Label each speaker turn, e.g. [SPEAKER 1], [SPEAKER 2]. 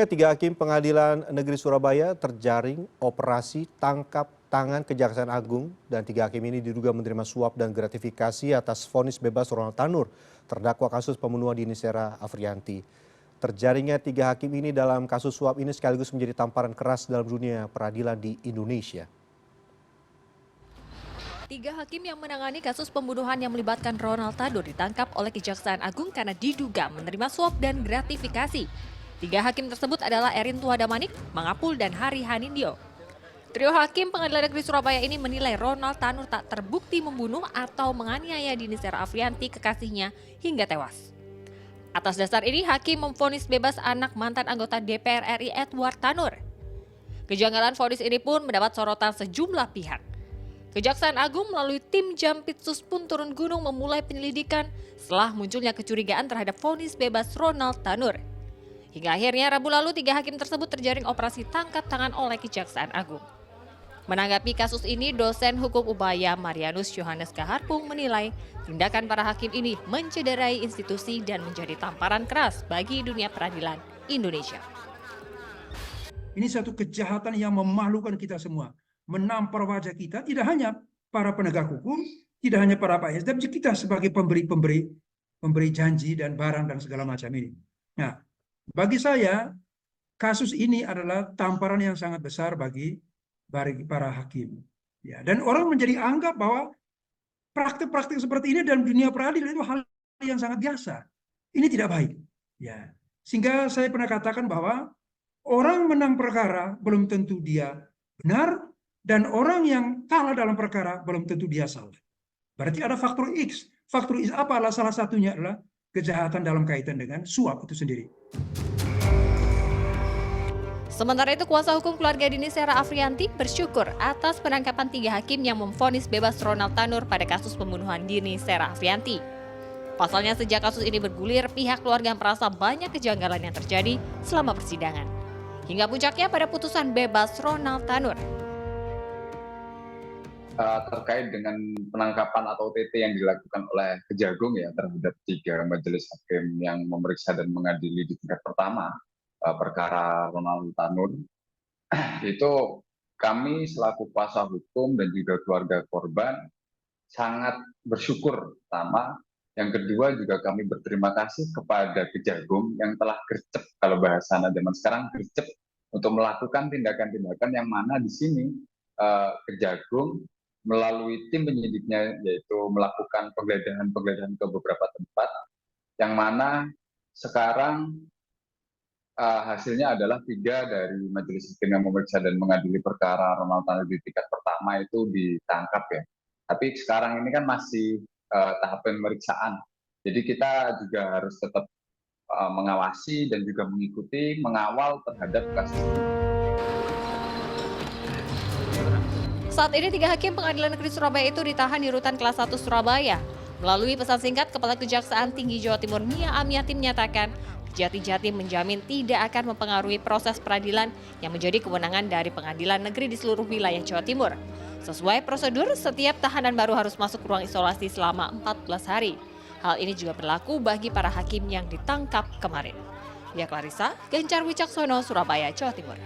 [SPEAKER 1] Tiga hakim Pengadilan Negeri Surabaya terjaring operasi tangkap tangan Kejaksaan Agung dan tiga hakim ini diduga menerima suap dan gratifikasi atas vonis bebas Ronald Tanur, terdakwa kasus pembunuhan Dini Sera Afriyanti. Terjaringnya tiga hakim ini dalam kasus suap ini sekaligus menjadi tamparan keras dalam dunia peradilan di Indonesia.
[SPEAKER 2] Tiga hakim yang menangani kasus pembunuhan yang melibatkan Ronald Tanur ditangkap oleh Kejaksaan Agung karena diduga menerima suap dan gratifikasi. Tiga hakim tersebut adalah Erin Tuadamanik, Mangapul, dan Hari Hanindyo. Trio hakim Pengadilan Negeri Surabaya ini menilai Ronald Tanur tak terbukti membunuh atau menganiaya Dini Sera Afriyanti kekasihnya hingga tewas. Atas dasar ini, hakim memvonis bebas anak mantan anggota DPR RI Edward Tanur. Kejanggalan vonis ini pun mendapat sorotan sejumlah pihak. Kejaksaan Agung melalui tim Jampitsus pun turun gunung memulai penyelidikan setelah munculnya kecurigaan terhadap vonis bebas Ronald Tanur. Hingga akhirnya Rabu lalu tiga hakim tersebut terjaring operasi tangkap tangan oleh Kejaksaan Agung. Menanggapi kasus ini, dosen hukum Ubaya Marianus Yohanes Kaharpung menilai tindakan para hakim ini mencederai institusi dan menjadi tamparan keras bagi dunia peradilan Indonesia.
[SPEAKER 3] Ini satu kejahatan yang memalukan kita semua. Menampar wajah kita, tidak hanya para penegak hukum, tidak hanya para PNS, tapi kita sebagai pemberi janji dan barang dan segala macam ini. Nah, bagi saya, kasus ini adalah tamparan yang sangat besar bagi para hakim. Ya, dan orang menjadi anggap bahwa praktik-praktik seperti ini dalam dunia peradilan itu hal yang sangat biasa. Ini tidak baik. Ya, sehingga saya pernah katakan bahwa orang menang perkara belum tentu dia benar, dan orang yang kalah dalam perkara belum tentu dia salah. Berarti ada faktor X. Faktor X apa? Salah satunya adalah kejahatan dalam kaitan dengan suap itu sendiri.
[SPEAKER 2] Sementara itu, kuasa hukum keluarga Dini Sera Afriyanti bersyukur atas penangkapan tiga hakim yang memvonis bebas Ronald Tanur pada kasus pembunuhan Dini Sera Afriyanti. Pasalnya sejak kasus ini bergulir, pihak keluarga merasa banyak kejanggalan yang terjadi selama persidangan. Hingga puncaknya pada putusan bebas Ronald Tanur.
[SPEAKER 4] Terkait dengan penangkapan atau OTT yang dilakukan oleh Kejagung ya terhadap tiga majelis hakim yang memeriksa dan mengadili di tingkat pertama perkara Ronald Tanur, itu kami selaku kuasa hukum dan juga keluarga korban sangat bersyukur pertama. Yang kedua juga kami berterima kasih kepada Kejagung yang telah gercep, kalau bahasa anak zaman sekarang gercep, untuk melakukan tindakan-tindakan yang mana di sini Kejagung melalui tim penyidiknya yaitu melakukan penggeledahan ke beberapa tempat yang mana sekarang hasilnya adalah tiga dari majelis hakim yang memeriksa dan mengadili perkara Ronald Tanur di tingkat pertama itu ditangkap ya. Tapi sekarang ini kan masih tahap pemeriksaan. Jadi kita juga harus tetap mengawasi dan juga mengikuti, mengawal terhadap kasus ini.
[SPEAKER 2] Saat ini tiga hakim Pengadilan Negeri Surabaya itu ditahan di Rutan Kelas 1 Surabaya. Melalui pesan singkat, Kepala Kejaksaan Tinggi Jawa Timur Mia Amiati menyatakan Jatim menjamin tidak akan mempengaruhi proses peradilan yang menjadi kewenangan dari pengadilan negeri di seluruh wilayah Jawa Timur. Sesuai prosedur, setiap tahanan baru harus masuk ruang isolasi selama 14 hari. Hal ini juga berlaku bagi para hakim yang ditangkap kemarin. Lia Clarissa, Gencar Wicaksono, Surabaya, Jawa Timur.